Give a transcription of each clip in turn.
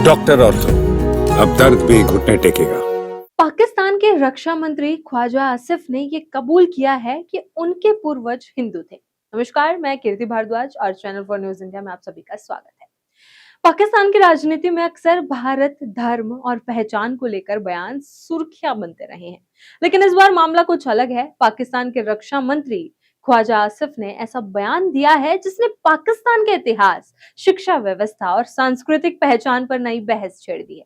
Doctor और तो अब दर्द भी घुटने टेकेगा। पाकिस्तान के रक्षा मंत्री ख्वाजा आसिफ ने ये कबूल किया है कि उनके पूर्वज हिंदू थे। नमस्कार, मैं कीर्ति भारद्वाज और चैनल फॉर न्यूज इंडिया में आप सभी का स्वागत है। पाकिस्तान की राजनीति में अक्सर भारत, धर्म और पहचान को लेकर बयान सुर्खियां बनते रहे हैं, लेकिन इस बार मामला कुछ अलग है। पाकिस्तान के रक्षा मंत्री ख्वाजा आसिफ ने ऐसा बयान दिया है जिसने पाकिस्तान के इतिहास, शिक्षा व्यवस्था और सांस्कृतिक पहचान पर नई बहस छेड़ दी है।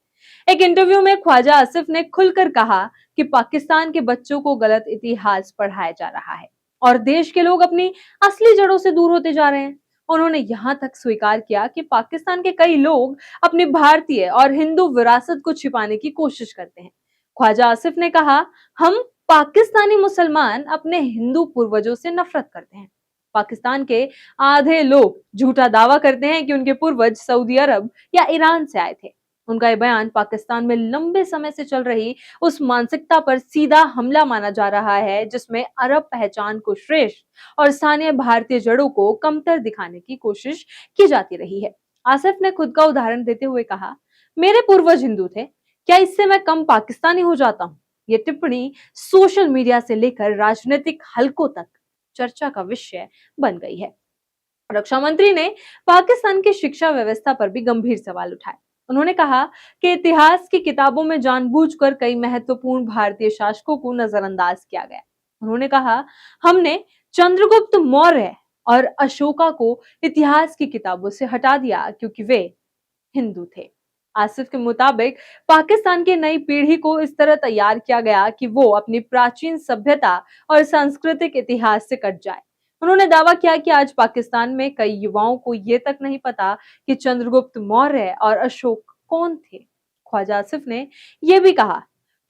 एक इंटरव्यू में ख्वाजा आसिफ ने खुलकर कहा कि पाकिस्तान के बच्चों को गलत इतिहास पढ़ाया जा रहा है और देश के लोग अपनी असली जड़ों से दूर होते जा रहे हैं। उन्होंने यहां तक स्वीकार किया कि पाकिस्तान के कई लोग अपनी भारतीय और हिंदू विरासत को छिपाने की कोशिश करते हैं। ख्वाजा आसिफ ने कहा, हम पाकिस्तानी मुसलमान अपने हिंदू पूर्वजों से नफरत करते हैं। पाकिस्तान के आधे लोग झूठा दावा करते हैं कि उनके पूर्वज सऊदी अरब या ईरान से आए थे। उनका यह बयान पाकिस्तान में लंबे समय से चल रही उस मानसिकता पर सीधा हमला माना जा रहा है जिसमें अरब पहचान को श्रेष्ठ और स्थानीय भारतीय जड़ों को कमतर दिखाने की कोशिश की जाती रही है। आसिफ ने खुद का उदाहरण देते हुए कहा, मेरे पूर्वज हिंदू थे, क्या इससे मैं कम पाकिस्तानी हो जाता हूँ? ये टिप्पणी सोशल मीडिया से लेकर राजनीतिक हलकों तक चर्चा का विषय बन गई है। रक्षा मंत्री ने पाकिस्तान की शिक्षा व्यवस्था पर भी गंभीर सवाल उठाए। उन्होंने कहा कि इतिहास की किताबों में जानबूझकर कई महत्वपूर्ण भारतीय शासकों को नजरअंदाज किया गया। उन्होंने कहा, हमने चंद्रगुप्त मौर्य और अशोका को इतिहास की किताबों से हटा दिया क्योंकि वे हिंदू थे। आसिफ के मुताबिक पाकिस्तान की नई पीढ़ी को इस तरह तैयार किया गया कि वो अपनी प्राचीन सभ्यता और सांस्कृतिक इतिहास से कट जाए। उन्होंने दावा किया कि आज पाकिस्तान में कई युवाओं को ये तक नहीं पता कि चंद्रगुप्त मौर्य और अशोक कौन थे। ख्वाजा आसिफ ने यह भी कहा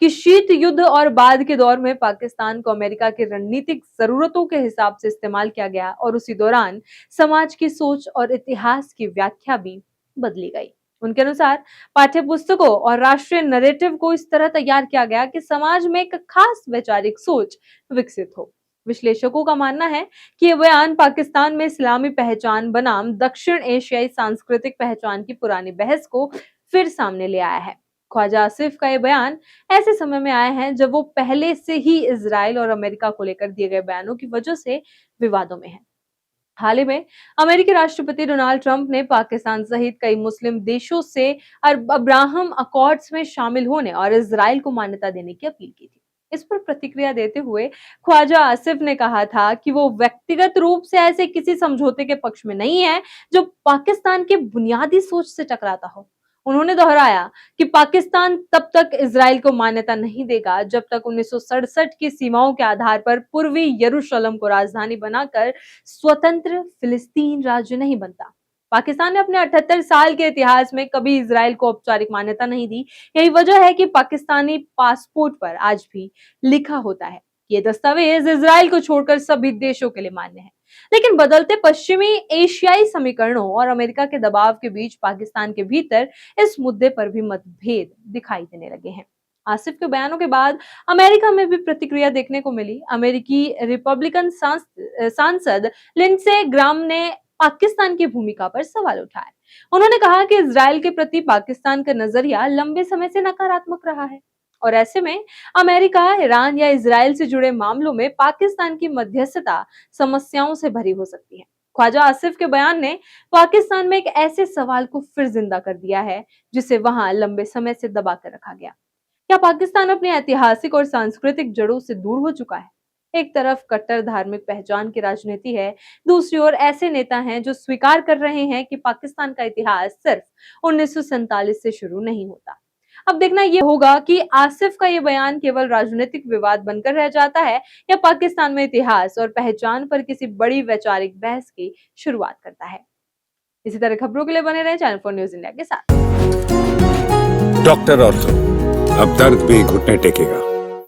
कि शीत युद्ध और बाद के दौर में पाकिस्तान को अमेरिका की रणनीतिक जरूरतों के हिसाब से इस्तेमाल किया गया और उसी दौरान समाज की सोच और इतिहास की व्याख्या भी बदली गई। उनके अनुसार पाठ्य पुस्तकों और राष्ट्रीय नैरेटिव को इस तरह तैयार किया गया कि समाज में एक खास वैचारिक सोच विकसित हो। विश्लेषकों का मानना है कि यह बयान पाकिस्तान में इस्लामी पहचान बनाम दक्षिण एशियाई सांस्कृतिक पहचान की पुरानी बहस को फिर सामने ले आया है। ख्वाजा आसिफ का यह बयान ऐसे समय में आया है जब वो पहले से ही इजराइल और अमेरिका को लेकर दिए गए बयानों की वजह से विवादों में है। हाल ही में अमेरिकी राष्ट्रपति डोनाल्ड ट्रंप ने पाकिस्तान सहित कई मुस्लिम देशों से अब्राहम अकॉर्ड्स में शामिल होने और इजराइल को मान्यता देने की अपील की थी। इस पर प्रतिक्रिया देते हुए ख्वाजा आसिफ ने कहा था कि वो व्यक्तिगत रूप से ऐसे किसी समझौते के पक्ष में नहीं है जो पाकिस्तान के बुनियादी सोच से टकराता हो। उन्होंने दोहराया कि पाकिस्तान तब तक इजराइल को मान्यता नहीं देगा जब तक 1967 की सीमाओं के आधार पर पूर्वी यरूशलेम को राजधानी बनाकर स्वतंत्र फिलिस्तीन राज्य नहीं बनता। पाकिस्तान ने अपने 78 साल के इतिहास में कभी इजराइल को औपचारिक मान्यता नहीं दी। यही वजह है कि पाकिस्तानी पासपोर्ट पर आज भी लिखा होता है ये दस्तावेज इजराइल को छोड़कर सभी देशों के लिए मान्य है। लेकिन बदलते पश्चिमी एशियाई समीकरणों और अमेरिका के दबाव के बीच पाकिस्तान के भीतर इस मुद्दे पर भी मतभेद दिखाई देने लगे हैं। आसिफ के बयानों के बाद अमेरिका में भी प्रतिक्रिया देखने को मिली। अमेरिकी रिपब्लिकन सांसद लिंडसे ग्राम ने पाकिस्तान की भूमिका पर सवाल उठाए। उन्होंने कहा कि इजराइल के प्रति पाकिस्तान का नजरिया लंबे समय से नकारात्मक रहा है और ऐसे में अमेरिका, ईरान या इजराइल से जुड़े मामलों में पाकिस्तान की मध्यस्थता समस्याओं से भरी हो सकती है। ख्वाजा आसिफ के बयान ने पाकिस्तान में एक ऐसे सवाल को फिर जिंदा कर दिया है जिसे वहां लंबे समय से दबा कर रखा गया। क्या पाकिस्तान अपनी ऐतिहासिक और सांस्कृतिक जड़ों से दूर हो चुका है? एक तरफ कट्टर धार्मिक पहचान की राजनीति है, दूसरी ओर ऐसे नेता हैं जो स्वीकार कर रहे हैं कि पाकिस्तान का इतिहास सिर्फ 1947 से शुरू नहीं होता। अब देखना यह होगा कि आसिफ का यह बयान केवल राजनीतिक विवाद बनकर रह जाता है या पाकिस्तान में इतिहास और पहचान पर किसी बड़ी वैचारिक बहस की शुरुआत करता है। इसी तरह खबरों के लिए बने रहे चैनल फॉर न्यूज इंडिया के साथ। डॉक्टर और तो अब दर्द भी घुटने टेकेगा।